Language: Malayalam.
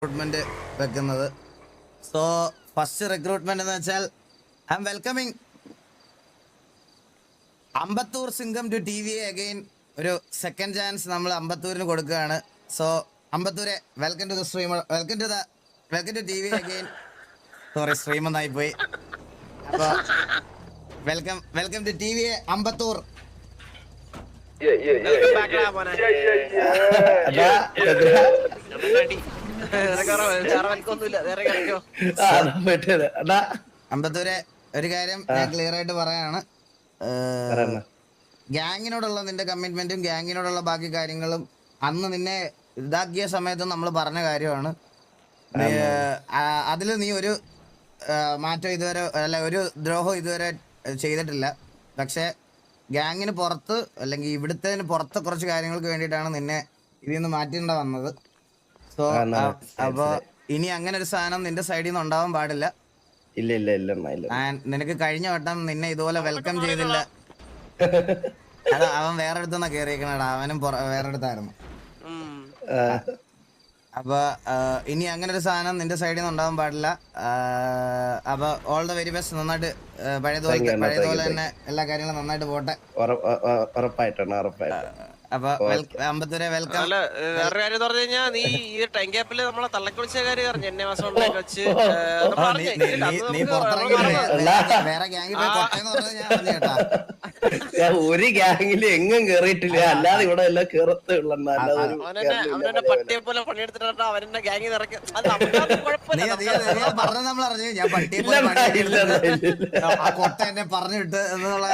റിക്രൂട്ട്മെന്റ് വെക്കുന്നത്. സോ ഫസ്റ്റ് റിക്രൂട്ട്മെന്റ് എന്ന് വെച്ചാൽ I'm welcoming Ambattur Singam to TV again. ഒരു സെക്കൻഡ് ചാൻസ് നമ്മൾ അമ്പത്തൂരിന് കൊടുക്കുകയാണ്. സോ അമ്പത്തൂരെ welcome to the streamer, welcome to TV again. Sorry, stream ഒന്നായി പോയി. അപ്പൊ വെൽക്കം ടു TV അമ്പത്തൂർ. അമ്പത്തൂരെ ഒരു കാര്യം ഞാൻ ക്ലിയർ ആയിട്ട് പറയാണ്. ഗ്യാങ്ങിനോടുള്ള നിന്റെ കമ്മിറ്റ്മെന്റും ഗ്യാങ്ങിനോടുള്ള ബാക്കി കാര്യങ്ങളും അന്ന് നിന്നെ ഇതാക്കിയ സമയത്ത് നമ്മൾ പറഞ്ഞ കാര്യമാണ്. അതിൽ നീ ഒരു മാറ്റം ഇതുവരെ, അല്ല ഒരു ദ്രോഹം ഇതുവരെ ചെയ്തിട്ടില്ല. പക്ഷെ ഗ്യാങ്ങിന് പുറത്ത് അല്ലെങ്കിൽ ഇവിടുത്തേന് പുറത്ത് കുറച്ച് കാര്യങ്ങൾക്ക് വേണ്ടിയിട്ടാണ് നിന്നെ ഇതിൽ നിന്ന് മാറ്റേണ്ട വന്നത്. സോ അപ്പൊ ഇനി അങ്ങനെ ഒരു സാധനം നിന്റെ സൈഡിൽ നിന്ന് ഉണ്ടാവാൻ പാടില്ല. നിനക്ക് കഴിഞ്ഞ വട്ടം നിന്നെ ഇതുപോലെ വെൽക്കം ചെയ്തില്ല. അത് അവൻ വേറെ അടുത്തുനിന്നാ കേറിയേക്കണടാ, അവനും വേറെ അടുത്തായിരുന്നു. അപ്പൊ ഇനി അങ്ങനെ ഒരു സാധനം നിന്റെ സൈഡിൽ നിന്ന് ഉണ്ടാവാൻ പാടില്ല. അപ്പൊ ഓൾ ദ വെരി ബെസ്റ്റ്. നന്നായിട്ട് പഴയതുപോലെ തന്നെ എല്ലാ കാര്യങ്ങളും നന്നായിട്ട് പോട്ടെ. അപ്പൊ അമ്പത്തൂരെ വെൽക്കം. വേറൊരു കാര്യം പറഞ്ഞു കഴിഞ്ഞാൽ നീ ഈ ടൈം ഗ്യാപ്പില് നമ്മളെ തള്ളക്കുളിച്ച കാര്യം പറഞ്ഞു എന്നെ മാസം വെച്ച് വേറെ ഗ്യാങ്ങിൽ പോയി കൊട്ടയെന്ന് പറഞ്ഞത് ഞാൻ പറഞ്ഞു കേട്ടാ. ഞാൻ ഒരു ഗ്യാങ്ങില് എങ്ങും കേറിയിട്ടില്ല, അല്ലാതെ ഇവിടെ എല്ലാം കേറത്തുള്ള അവനെ പട്ടിയെ പോലെ പണിയെടുത്തിട്ടാ അവനെ ഗ്യാങ്ങിൽ ഇറക്കി. പറഞ്ഞ നമ്മൾ അറിഞ്ഞു, ഞാൻ പട്ടിയെ പോലെ കൊട്ട എന്നെ പറഞ്ഞു വിട്ട് എന്നുള്ള